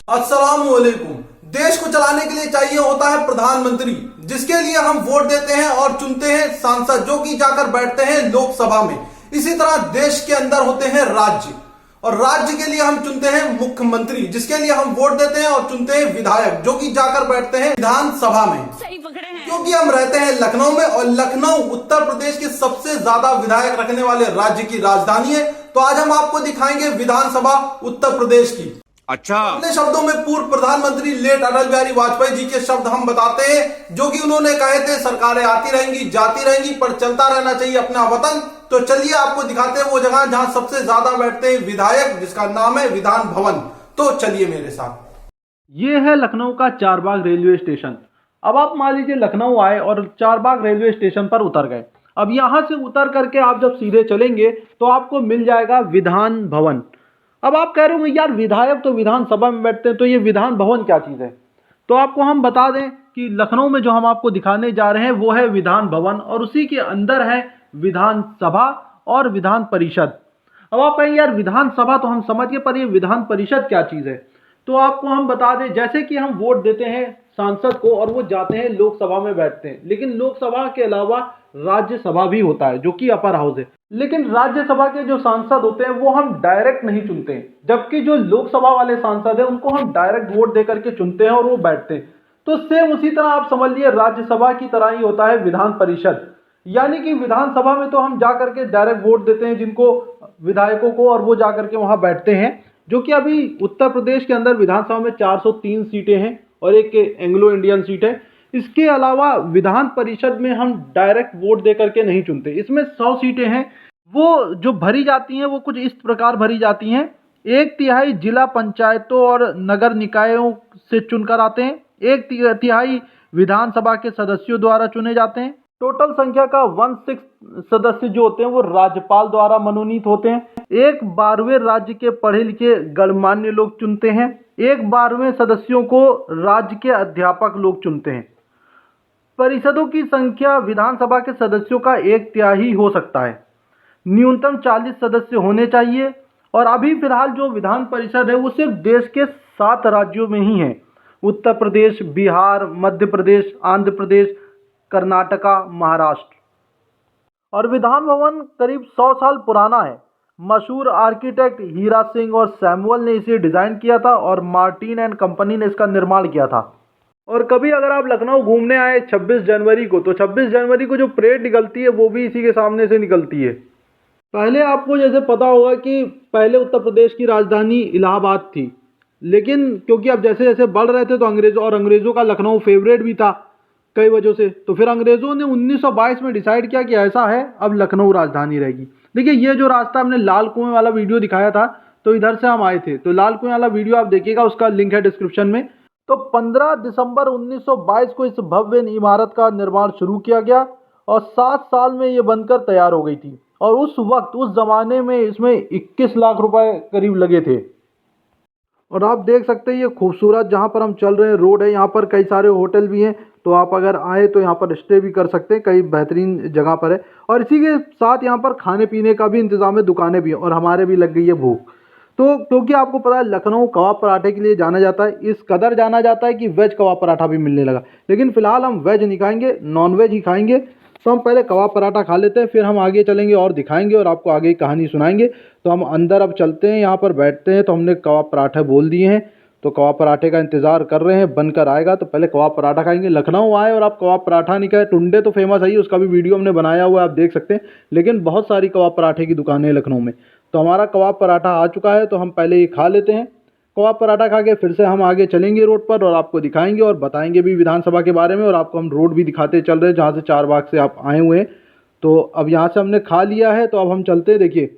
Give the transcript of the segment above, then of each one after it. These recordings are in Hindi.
अस्सलामुअलैकुम। देश को चलाने के लिए चाहिए होता है प्रधानमंत्री, जिसके लिए हम वोट देते हैं और चुनते हैं सांसद, जो कि जाकर बैठते हैं लोकसभा में। इसी तरह देश के अंदर होते हैं राज्य, और राज्य के लिए हम चुनते हैं मुख्यमंत्री, जिसके लिए हम वोट देते हैं और चुनते हैं विधायक, जो कि जाकर बैठते हैं विधानसभा में। क्योंकि हम रहते हैं लखनऊ में, और लखनऊ उत्तर प्रदेश के सबसे ज्यादा विधायक रखने वाले राज्य की राजधानी है। तो आज हम आपको दिखाएंगे विधानसभा उत्तर प्रदेश की। अच्छा, अपने शब्दों में पूर्व प्रधानमंत्री लेट अटल बिहारी वाजपेयी जी के शब्द हम बताते हैं, जो कि उन्होंने कहे थे, सरकारें आती रहेंगी जाती रहेंगी, पर चलता रहना चाहिए अपना वतन। तो चलिए आपको दिखाते हैं वो जगह जहां सबसे ज्यादा बैठते हैं विधायक, जिसका नाम है विधान भवन। तो चलिए मेरे साथ। ये है लखनऊ का चारबाग रेलवे स्टेशन। अब आप मान लीजिए लखनऊ आए और चारबाग रेलवे स्टेशन पर उतर गए। अब यहाँ से उतर करके आप जब सीधे चलेंगे तो आपको मिल जाएगा विधान भवन। अब आप कह रहे हो यार, विधायक तो विधानसभा में बैठते हैं, तो ये विधान भवन क्या चीज़ है? तो आपको हम बता दें कि लखनऊ में जो हम आपको दिखाने जा रहे हैं वो है विधान भवन, और उसी के अंदर है विधानसभा और विधान परिषद। अब आप कहेंगे यार विधानसभा तो हम समझ गए, पर ये विधान परिषद क्या चीज़ है? तो आपको हम बता दें, जैसे कि हम वोट देते हैं सांसद को और वो जाते हैं लोकसभा में बैठते हैं, लेकिन लोकसभा के अलावा राज्यसभा भी होता है, जो कि अपर हाउस है। लेकिन राज्यसभा के जो सांसद होते हैं वो हम डायरेक्ट नहीं चुनते हैं, जबकि जो लोकसभा वाले सांसद हैं उनको हम डायरेक्ट वोट दे करके चुनते हैं और वो बैठते हैं। तो सेम उसी तरह आप समझ लिए राज्यसभा की तरह ही होता है विधान परिषद। यानी कि विधानसभा में तो हम जा करके डायरेक्ट वोट देते हैं जिनको, विधायकों को, और वो जा करके वहां बैठते हैं। जो कि अभी उत्तर प्रदेश के अंदर विधानसभा में 403 सीटें हैं और एक एंग्लो इंडियन सीट है। इसके अलावा विधान परिषद में हम डायरेक्ट वोट दे करके नहीं चुनते। इसमें 100 सीटें हैं, वो जो भरी जाती हैं वो कुछ इस प्रकार भरी जाती हैं। 1/3 जिला पंचायतों और नगर निकायों से चुनकर आते हैं, 1/3 विधानसभा के सदस्यों द्वारा चुने जाते हैं। टोटल संख्या का 1/6 सदस्य जो होते हैं वो राज्यपाल द्वारा मनोनीत होते हैं। 1/12वें राज्य के पढ़े लिखे गणमान्य लोग चुनते हैं। 1/12वें सदस्यों को राज्य के अध्यापक लोग चुनते हैं। परिषदों की संख्या विधानसभा के सदस्यों का 1/3 हो सकता है। न्यूनतम 40 सदस्य होने चाहिए। और अभी फिलहाल जो विधान परिषद है वो सिर्फ देश के 7 राज्यों में ही है। उत्तर प्रदेश, बिहार, मध्य प्रदेश, आंध्र प्रदेश, कर्नाटका, महाराष्ट्र। और विधान भवन करीब 100 साल पुराना है। मशहूर आर्किटेक्ट हीरा सिंह और सैमुअल ने इसे डिज़ाइन किया था और मार्टिन एंड कंपनी ने इसका निर्माण किया था। और कभी अगर आप लखनऊ घूमने आए 26 जनवरी को, तो 26 जनवरी को जो परेड निकलती है वो भी इसी के सामने से निकलती है। पहले आपको जैसे पता होगा कि पहले उत्तर प्रदेश की राजधानी इलाहाबाद थी, लेकिन क्योंकि अब जैसे जैसे बढ़ रहे थे तो अंग्रेज़ों का लखनऊ फेवरेट भी था कई वजह से, तो फिर अंग्रेज़ों ने 1922 में डिसाइड किया कि ऐसा है, अब लखनऊ राजधानी रहेगी। देखिए ये जो रास्ता हमने लाल कुएं वाला वीडियो दिखाया था, तो इधर से हम आए थे, तो लाल कुएं वाला वीडियो आप देखिएगा, उसका लिंक है डिस्क्रिप्शन में। तो 15 दिसंबर 1922 को इस भव्य इमारत का निर्माण शुरू किया गया और 7 साल में ये बनकर तैयार हो गई थी। और उस वक्त, उस ज़माने में इसमें 21 लाख रुपए करीब लगे थे। और आप देख सकते हैं ये खूबसूरत जहाँ पर हम चल रहे हैं रोड है, यहाँ पर कई सारे होटल भी हैं, तो आप अगर आए तो यहाँ पर स्टे भी कर सकते हैं, कई बेहतरीन जगह पर है। और इसी के साथ यहाँ पर खाने पीने का भी इंतज़ाम है, दुकानें भी हैं, और हमारे भी लग गई है भूख। तो क्योंकि आपको पता है लखनऊ कबाब पराठे के लिए जाना जाता है, इस कदर जाना जाता है कि वेज कबाब पराठा भी मिलने लगा। लेकिन फ़िलहाल हम वेज नहीं खाएंगे, नॉन वेज ही खाएंगे। तो हम पहले कबाब पराठा खा लेते हैं, फिर हम आगे चलेंगे और दिखाएंगे और आपको आगे कहानी सुनाएंगे। तो हम अंदर अब चलते हैं, यहाँ पर बैठते हैं। तो हमने कबाब पराठे बोल दिए हैं, तो कबाब पराठे का इंतज़ार कर रहे हैं, बनकर आएगा तो पहले कबाब पराठा खाएंगे। लखनऊ आए और आप कबाब पराठा नहीं खाए, टुंडे तो फेमस है ही, उसका भी वीडियो हमने बनाया हुआ है, आप देख सकते हैं। लेकिन बहुत सारी कबाब पराठे की दुकानें हैं लखनऊ में। तो हमारा कबाब पराठा आ चुका है, तो हम पहले ये खा लेते हैं। कबाब पराठा खा के फिर से हम आगे चलेंगे रोड पर और आपको दिखाएंगे और बताएंगे भी विधानसभा के बारे में, और आपको हम रोड भी दिखाते चल रहे हैं जहाँ से चारबाग से आप आए हुए हैं। तो अब यहाँ से हमने खा लिया है, तो अब हम चलते हैं। देखिए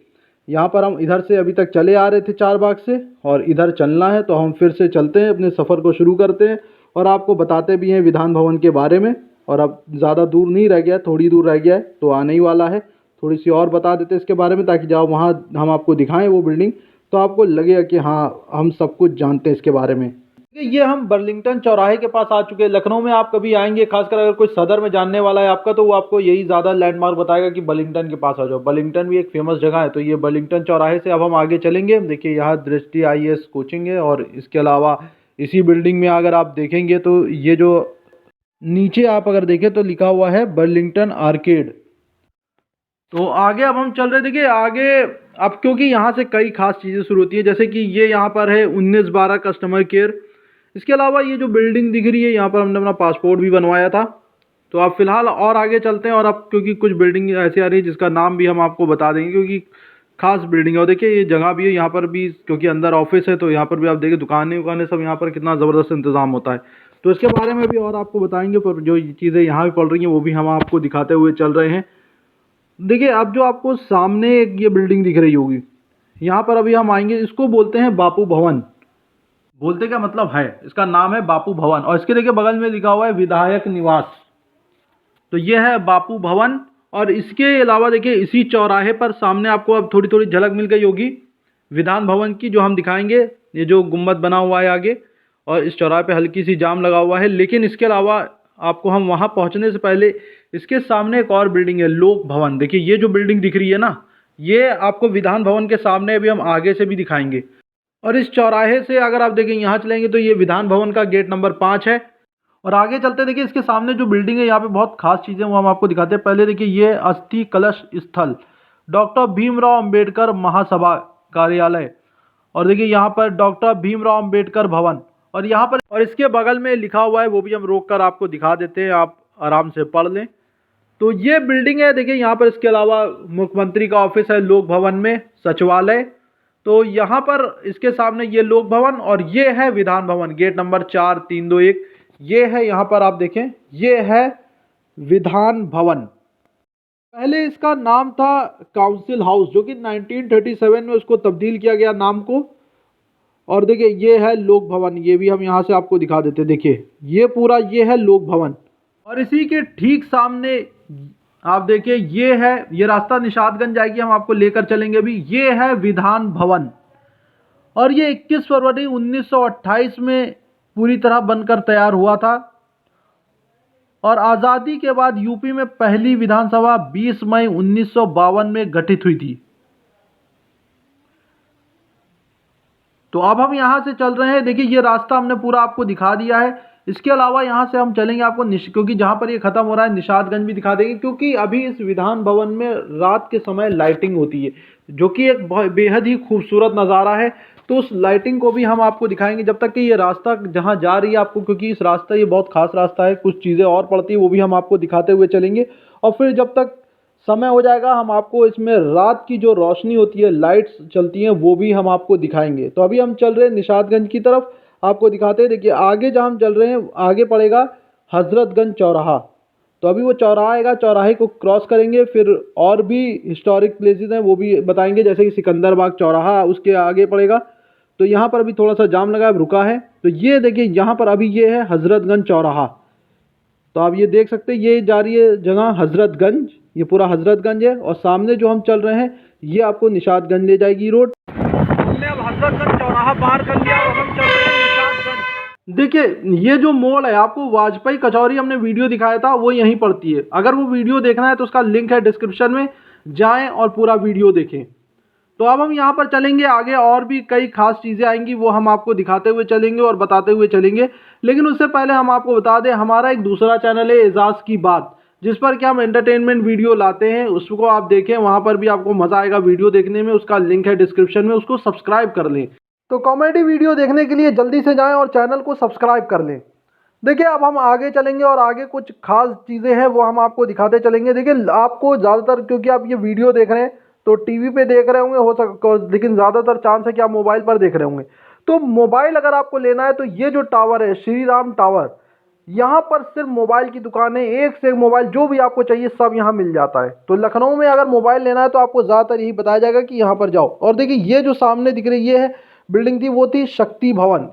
यहाँ पर हम इधर से अभी तक चले आ रहे थे चारबाग से, और इधर चलना है, तो हम फिर से चलते हैं, अपने सफ़र को शुरू करते हैं और आपको बताते भी हैं विधान भवन के बारे में। और अब ज़्यादा दूर नहीं रह गया, थोड़ी दूर रह गया है, तो आने ही वाला है। थोड़ी सी और बता देते इसके बारे में, ताकि जब वहाँ हम आपको दिखाएं वो बिल्डिंग, तो आपको लगेगा कि हाँ हम सब कुछ जानते हैं इसके बारे में। ये हम बर्लिंगटन चौराहे के पास आ चुके हैं। लखनऊ में आप कभी आएंगे, खासकर अगर कोई सदर में जानने वाला है आपका, तो वो आपको यही ज़्यादा लैंडमार्क बताएगा कि बर्लिंगटन के पास आ जाओ। बर्लिंगटन भी एक फेमस जगह है। तो ये बर्लिंगटन चौराहे से अब हम आगे चलेंगे। देखिए यहाँ दृष्टि IAS कोचिंग है, और इसके अलावा इसी बिल्डिंग में अगर आप देखेंगे तो ये जो नीचे आप अगर देखें तो लिखा हुआ है बर्लिंगटन आर्केड। तो आगे अब हम चल रहे, देखिए आगे अब क्योंकि यहाँ से कई खास चीज़ें शुरू होती हैं, जैसे कि ये यहाँ पर है 1912 कस्टमर केयर। इसके अलावा ये जो बिल्डिंग दिख रही है, यहाँ पर हमने अपना पासपोर्ट भी बनवाया था। तो अब फिलहाल और आगे चलते हैं, और अब क्योंकि कुछ बिल्डिंग ऐसी आ रही है जिसका नाम भी हम आपको बता देंगे, क्योंकि खास बिल्डिंग है। और देखिए ये जगह भी है, यहाँ पर भी क्योंकि अंदर ऑफिस है, तो यहाँ पर भी आप देखिए दुकानें उकानें सब, यहाँ पर कितना ज़बरदस्त इंतज़ाम होता है। तो इसके बारे में भी और आपको बताएंगे, पर जो चीज़ें यहाँ भी पड़ रही हैं वो भी हम आपको दिखाते हुए चल रहे हैं। देखिए अब जो आपको सामने एक ये बिल्डिंग दिख रही होगी, यहाँ पर अभी हम आएंगे। इसको बोलते हैं बापू भवन। बोलते क्या मतलब है, इसका नाम है बापू भवन, और इसके देखिए बगल में लिखा हुआ है विधायक निवास। तो ये है बापू भवन। और इसके अलावा देखिए इसी चौराहे पर सामने आपको अब थोड़ी थोड़ी झलक मिल गई होगी विधान भवन की, जो हम दिखाएंगे। ये जो गुम्बद बना हुआ है आगे, और इस चौराहे पे हल्की सी जाम लगा हुआ है। लेकिन इसके अलावा आपको हम वहाँ पहुँचने से पहले इसके सामने एक और बिल्डिंग है, लोक भवन। देखिए ये जो बिल्डिंग दिख रही है ना, ये आपको विधान भवन के सामने अभी हम आगे से भी दिखाएंगे। और इस चौराहे से अगर आप देखें यहाँ चलेंगे तो ये विधान भवन का गेट नंबर 5 है। और आगे चलते देखिए इसके सामने जो बिल्डिंग है, यहाँ पे बहुत खास चीज़ें वो हम आपको दिखाते हैं। पहले देखिए ये अस्थि कलश स्थल, डॉक्टर भीमराव अंबेडकर महासभा कार्यालय। और देखिए यहाँ पर डॉक्टर भीमराव अंबेडकर भवन, और यहाँ पर और इसके बगल में लिखा हुआ है, वो भी हम रोक कर आपको दिखा देते हैं, आप आराम से पढ़ लें। तो ये बिल्डिंग है देखिए यहाँ पर। इसके अलावा मुख्यमंत्री का ऑफिस है लोक भवन में, सचिवालय। तो यहाँ पर इसके सामने ये लोक भवन, और ये है विधान भवन, गेट नंबर 4321। ये है यहाँ पर आप देखें, ये है विधान भवन। पहले इसका नाम था काउंसिल हाउस, जो कि 1937 में उसको तब्दील किया गया नाम को। और देखिए ये है लोक भवन, ये भी हम यहाँ से आपको दिखा देते। देखिए ये पूरा ये है लोक भवन, और इसी के ठीक सामने आप देखिए ये रास्ता निशादगंज जाएगी, हम आपको लेकर चलेंगे अभी। ये है विधान भवन, और ये 21 फरवरी 1928 में पूरी तरह बनकर तैयार हुआ था। और आज़ादी के बाद यूपी में पहली विधानसभा 20 मई 1952 में गठित हुई थी। तो अब हम यहाँ से चल रहे हैं। देखिए ये रास्ता हमने पूरा आपको दिखा दिया है। इसके अलावा यहाँ से हम चलेंगे आपको क्योंकि जहाँ पर ये ख़त्म हो रहा है निशादगंज भी दिखा देंगे, क्योंकि अभी इस विधान भवन में रात के समय लाइटिंग होती है, जो कि एक बेहद ही खूबसूरत नज़ारा है। तो उस लाइटिंग को भी हम आपको दिखाएंगे, जब तक कि ये रास्ता जहाँ जा रही है आपको, क्योंकि इस रास्ता ये बहुत खास रास्ता है, कुछ चीज़ें और पड़ती है वो भी हम आपको दिखाते हुए चलेंगे। और फिर जब तक समय हो जाएगा, हम आपको इसमें रात की जो रोशनी होती है, लाइट्स चलती हैं, वो भी हम आपको दिखाएंगे। तो अभी हम चल रहे हैं निशादगंज की तरफ, आपको दिखाते हैं। देखिए आगे जहाँ हम चल रहे हैं, आगे पड़ेगा हजरतगंज चौराहा। तो अभी वो चौराहा आएगा, चौराहे को क्रॉस करेंगे, फिर और भी हिस्टोरिक प्लेसेस हैं वो भी बताएंगे, जैसे कि सिकंदरबाग चौराहा उसके आगे पड़ेगा। तो यहाँ पर अभी थोड़ा सा जाम लगा है, रुका है। तो ये देखिए यहाँ पर अभी ये है हजरतगंज चौराहा। तो आप ये देख सकते हैं, ये जा रही है जगह हजरतगंज, ये पूरा हजरतगंज है। और सामने जो हम चल रहे हैं ये आपको निशादगंज ले जाएगी रोड। हमने अब हजरतगंज चौराहा पार कर लिया और हम चल रहे हैं निशादगंज। देखिए ये जो मोड़ है, आपको वाजपेयी कचौरी हमने वीडियो दिखाया था, वो यहीं पड़ती है। अगर वो वीडियो देखना है तो उसका लिंक है डिस्क्रिप्शन में, जाएं और पूरा वीडियो देखें। तो अब हम यहाँ पर चलेंगे आगे, और भी कई खास चीज़ें आएंगी, वो हम आपको दिखाते हुए चलेंगे और बताते हुए चलेंगे। लेकिन उससे पहले हम आपको बता दें, हमारा एक दूसरा चैनल है एजाज की बात, जिस पर कि हम एंटरटेनमेंट वीडियो लाते हैं। उसको आप देखें, वहाँ पर भी आपको मज़ा आएगा वीडियो देखने में। उसका लिंक है डिस्क्रिप्शन में, उसको सब्सक्राइब कर लें। तो कॉमेडी वीडियो देखने के लिए जल्दी से जाएँ और चैनल को सब्सक्राइब कर लें। देखिए अब हम आगे चलेंगे, और आगे कुछ खास चीज़ें हैं वो हम आपको दिखाते चलेंगे। देखिए आपको ज़्यादातर, क्योंकि आप ये वीडियो देख रहे हैं तो टीवी पे देख रहे होंगे, हो सकता, लेकिन ज़्यादातर चांस है कि आप मोबाइल पर देख रहे होंगे। तो मोबाइल अगर आपको लेना है तो ये जो टावर है, श्री राम टावर, यहाँ पर सिर्फ मोबाइल की दुकान है। एक से एक मोबाइल जो भी आपको चाहिए सब यहाँ मिल जाता है। तो लखनऊ में अगर मोबाइल लेना है तो आपको ज़्यादातर यही बताया जाएगा कि यहाँ पर जाओ। और देखिए ये जो सामने दिख रही ये है बिल्डिंग थी, वो थी शक्ति भवन।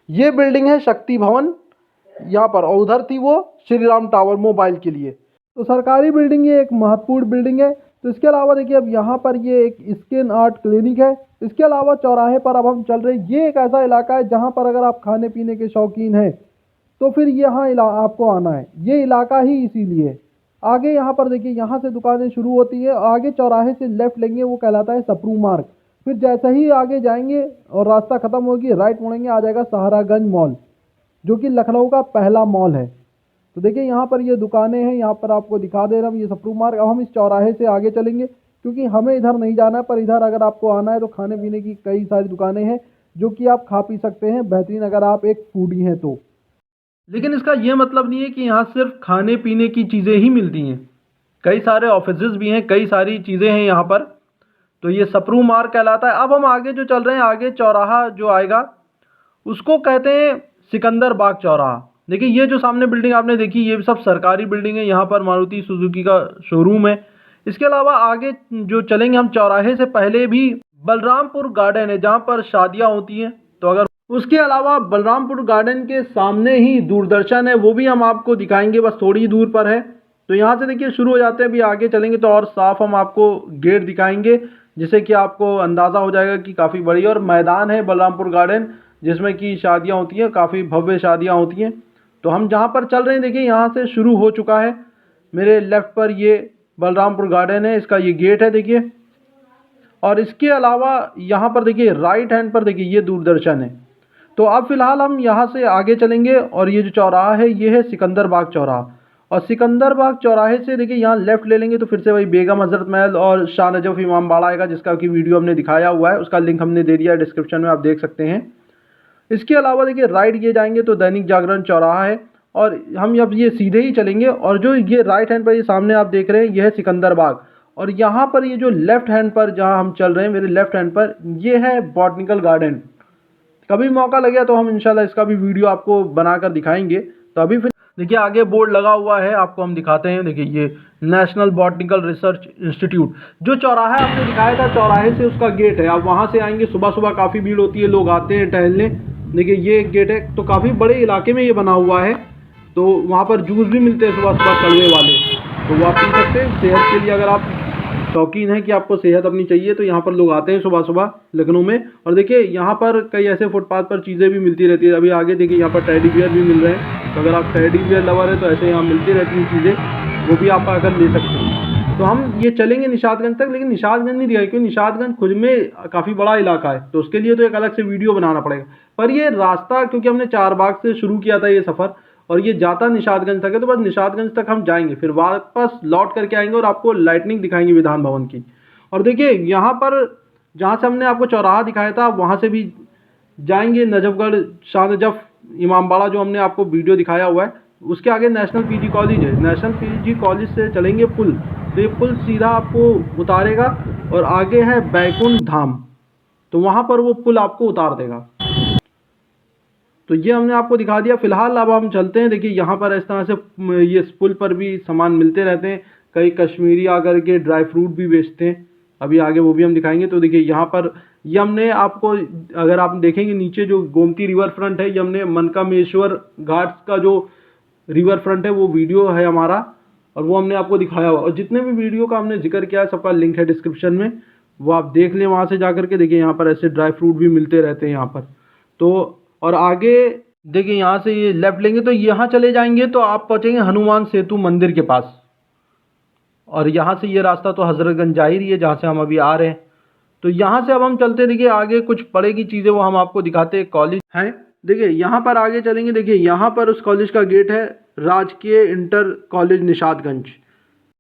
ये बिल्डिंग है शक्ति भवन यहाँ पर, और उधर थी वो श्री राम टावर मोबाइल के लिए। तो सरकारी बिल्डिंग ये एक महत्वपूर्ण बिल्डिंग है। तो इसके अलावा देखिए अब यहाँ पर ये एक स्किन आर्ट क्लिनिक है। इसके अलावा चौराहे पर अब हम चल रहे हैं, ये एक ऐसा इलाका है जहाँ पर अगर आप खाने पीने के शौकीन हैं तो फिर यहाँ आपको आना है, ये इलाका ही इसीलिए है। आगे यहाँ पर देखिए, यहाँ से दुकानें शुरू होती है, आगे चौराहे से लेफ्ट लेंगे वो कहलाता है सप्रू मार्ग। फिर जैसे ही आगे जाएंगे और रास्ता खत्म होगी, राइट मुड़ेंगे, आ जाएगा सहारागंज मॉल, जो कि लखनऊ का पहला मॉल है। तो देखिए यहाँ पर ये दुकानें हैं, यहाँ पर आपको दिखा दे रहा हूँ, ये सप्रू मार्ग। अब हम इस चौराहे से आगे चलेंगे क्योंकि हमें इधर नहीं जाना है, पर इधर अगर आपको आना है तो खाने पीने की कई सारी दुकानें हैं जो कि आप खा पी सकते हैं, बेहतरीन अगर आप एक फूडी हैं तो। लेकिन इसका ये मतलब नहीं है कि यहाँ सिर्फ खाने पीने की चीज़ें ही मिलती हैं, कई सारे ऑफिसेज भी हैं, कई सारी चीज़ें हैं यहाँ पर। तो ये सप्रू मार्ग कहलाता है। अब हम आगे जो चल रहे हैं, आगे चौराहा जो आएगा उसको कहते हैं सिकंदर बाग चौराहा। देखिए ये जो सामने बिल्डिंग आपने देखी, ये सब सरकारी बिल्डिंग है, यहाँ पर मारुति सुजुकी का शोरूम है। इसके अलावा आगे जो चलेंगे हम, चौराहे से पहले भी बलरामपुर गार्डन है जहाँ पर शादियाँ होती हैं। तो अगर उसके अलावा बलरामपुर गार्डन के सामने ही दूरदर्शन है, वो भी हम आपको दिखाएंगे, बस थोड़ी दूर पर है। तो यहाँ से देखिए शुरू हो जाते हैं, अभी आगे चलेंगे तो और साफ हम आपको गेट दिखाएंगे, जिससे कि आपको अंदाज़ा हो जाएगा कि काफ़ी बड़ी और मैदान है बलरामपुर गार्डन, जिसमें कि शादियाँ होती हैं, काफ़ी भव्य शादियाँ होती हैं। तो हम जहाँ पर चल रहे हैं देखिए, यहाँ से शुरू हो चुका है। मेरे लेफ़्ट पर ये बलरामपुर गार्डन है, इसका ये गेट है देखिए। और इसके अलावा यहाँ पर देखिए राइट हैंड पर देखिए ये दूरदर्शन है। तो अब फ़िलहाल हम यहाँ से आगे चलेंगे और ये जो चौराहा है ये है सिकंदर बाग चौराहा। और सिकंदर बाग चौराहे से देखिए यहाँ लेफ़्ट ले लेंगे तो फिर से वही बेगम हज़रत महल और शाह नजफ़ इमामबाड़ा आएगा, जिसका कि वीडियो हमने दिखाया हुआ है, उसका लिंक हमने दे दिया है डिस्क्रिप्शन में, आप देख सकते हैं। इसके अलावा देखिए राइट ये जाएंगे तो दैनिक जागरण चौराहा है, और हम अब ये सीधे ही चलेंगे और जो ये राइट हैंड पर ये सामने आप देख रहे हैं ये है सिकंदर बाग। और यहाँ पर ये जो लेफ़्ट हैंड पर जहाँ हम चल रहे हैं, मेरे लेफ़्ट हैंड पर ये है बॉटनिकल गार्डन। कभी मौका लगे तो हम इंशाल्लाह इसका भी वीडियो आपको बनाकर दिखाएंगे। तो अभी फिर देखिए आगे बोर्ड लगा हुआ है, आपको हम दिखाते हैं। देखिए ये नेशनल बॉटनिकल रिसर्च इंस्टीट्यूट, जो चौराहा आपने दिखाया था, चौराहे से उसका गेट है। आप वहाँ से आएंगे, सुबह सुबह काफ़ी भीड़ होती है, लोग आते हैं टहलने। देखिए ये एक गेट है, तो काफ़ी बड़े इलाके में ये बना हुआ है। तो वहाँ पर जूस भी मिलते हैं सुबह सुबह कड़वे वाले, तो वो आप पी सकते हैं। सेहत के लिए अगर आप शौकीन है कि आपको सेहत अपनी चाहिए, तो यहाँ पर लोग आते हैं सुबह सुबह लखनऊ में। और देखिए यहाँ पर कई ऐसे फुटपाथ पर चीज़ें भी मिलती रहती है। अभी आगे देखिए यहाँ पर टेडी बियर भी मिल रहे हैं, तो अगर आप टेडी बियर लवर है तो ऐसे यहाँ मिलती रहती हैं चीज़ें, वो भी आप आकर ले सकते हैं। तो हम ये चलेंगे निशादगंज तक, लेकिन निशादगंज नहीं दिखाई क्योंकि निशादगंज खुद में काफ़ी बड़ा इलाका है, तो उसके लिए तो एक अलग से वीडियो बनाना पड़ेगा। पर ये रास्ता, क्योंकि हमने चारबाग से शुरू किया था ये सफ़र और ये जाता निशादगंज तक है, तो बस निशादगंज तक हम जाएंगे, फिर वापस लौट करके आएंगे और आपको लाइटनिंग दिखाएंगे विधान भवन की। और देखिए यहाँ पर जहाँ से हमने आपको चौराहा दिखाया था, वहाँ से भी जाएंगे नजफगढ़ शाह नजफ़ इमामबाड़ा, जो हमने आपको वीडियो दिखाया हुआ है। उसके आगे नेशनल पीजी कॉलेज है, नेशनल पीजी कॉलेज से चलेंगे पुल, तो ये पुल सीधा आपको उतारेगा और आगे है बैकुंठ धाम, तो वहाँ पर वो पुल आपको उतार देगा। तो ये हमने आपको दिखा दिया। फिलहाल अब हम चलते हैं। देखिए यहाँ पर इस तरह से ये पुल पर भी सामान मिलते रहते हैं, कई कश्मीरी आकर के ड्राई फ्रूट भी बेचते हैं, अभी आगे वो भी हम दिखाएंगे। तो देखिए यहाँ पर ये हमने आपको, अगर आप देखेंगे नीचे जो गोमती रिवर फ्रंट है, ये हमने मनकामेश्वर घाट्स का जो रिवर फ्रंट है वो वीडियो है हमारा, और वो हमने आपको दिखाया हुआ। और जितने भी वीडियो का हमने जिक्र किया है सबका लिंक है डिस्क्रिप्शन में, वो आप देख लें वहाँ से जा करके। देखिए यहाँ पर ऐसे ड्राई फ्रूट भी मिलते रहते हैं यहाँ पर। तो और आगे देखिए यहाँ से ये लेफ्ट लेंगे तो यहाँ चले जाएंगे तो आप पहुँचेंगे हनुमान सेतु मंदिर के पास, और यहाँ से ये रास्ता तो हजरतगंज जा ही रही है जहाँ से हम अभी आ रहे हैं। तो यहाँ से अब हम चलते, देखिए आगे कुछ पड़ेगी चीज़ें वो हम आपको दिखाते हैं। कॉलेज है, देखिए यहाँ पर आगे चलेंगे, देखिए यहाँ पर उस कॉलेज का गेट है, राजकीय इंटर कॉलेज निशादगंज।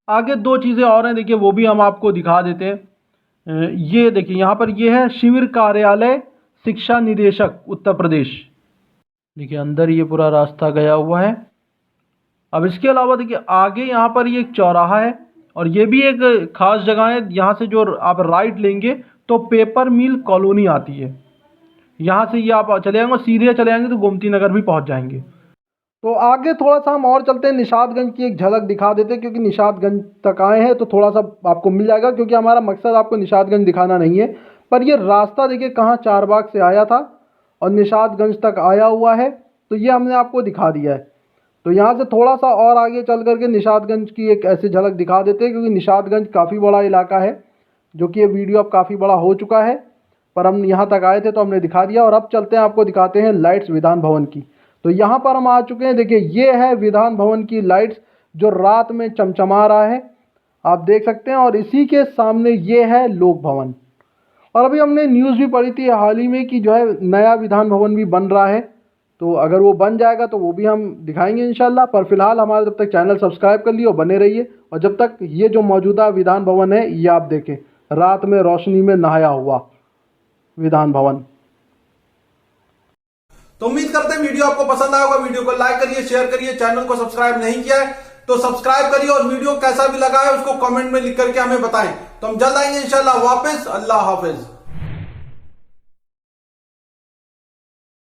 आगे दो चीज़ें और हैं, देखिए वो भी हम आपको दिखा देते हैं। ये देखिए यहाँ पर ये है शिविर कार्यालय शिक्षा निदेशक उत्तर प्रदेश। देखिए अंदर ये पूरा रास्ता गया हुआ है। अब इसके अलावा देखिए आगे यहाँ पर ये एक चौराहा है, और ये भी एक खास जगह है। यहाँ से जो आप राइट लेंगे तो पेपर मिल कॉलोनी आती है, यहाँ से ये आप चले जाएंगे और सीधे चले जाएंगे तो गोमती नगर भी पहुँच जाएंगे। तो आगे थोड़ा सा हम और चलते हैं, निशादगंज की एक झलक दिखा देते हैं, क्योंकि निशादगंज तक आए हैं तो थोड़ा सा आपको मिल जाएगा, क्योंकि हमारा मकसद आपको निशादगंज दिखाना नहीं है। पर ये रास्ता देखिए कहाँ चारबाग से आया था और निशादगंज तक आया हुआ है, तो ये हमने आपको दिखा दिया है। तो यहाँ से थोड़ा सा और आगे चल करके निशादगंज की एक ऐसी झलक दिखा देते हैं, क्योंकि निशादगंज काफ़ी बड़ा इलाका है, जो कि ये वीडियो अब काफ़ी बड़ा हो चुका है, पर हम यहाँ तक आए थे तो हमने दिखा दिया। और अब चलते हैं, आपको दिखाते हैं लाइट्स विधान भवन की। तो यहाँ पर हम आ चुके हैं, देखिए ये है विधान भवन की लाइट्स जो रात में चमचमा रहा है, आप देख सकते हैं। और इसी के सामने ये है लोक भवन। और अभी हमने न्यूज़ भी पढ़ी थी हाल ही में कि जो है नया विधान भवन भी बन रहा है, तो अगर वो बन जाएगा तो वो भी हम दिखाएंगे इंशाल्लाह। पर फिलहाल हमारा जब तक चैनल सब्सक्राइब कर लिए और बने रहिए। और जब तक ये जो मौजूदा विधान भवन है, ये आप देखें रात में रोशनी में नहाया हुआ विधान भवन। तो उम्मीद करते हैं वीडियो आपको पसंद आया होगा। वीडियो को लाइक करिए, शेयर करिए, चैनल को सब्सक्राइब नहीं किया है तो सब्सक्राइब करिए, और वीडियो कैसा भी लगा है उसको कमेंट में लिख करके हमें बताएं। तो हम जल्द आएंगे इंशाल्लाह वापस। अल्लाह हाफिज।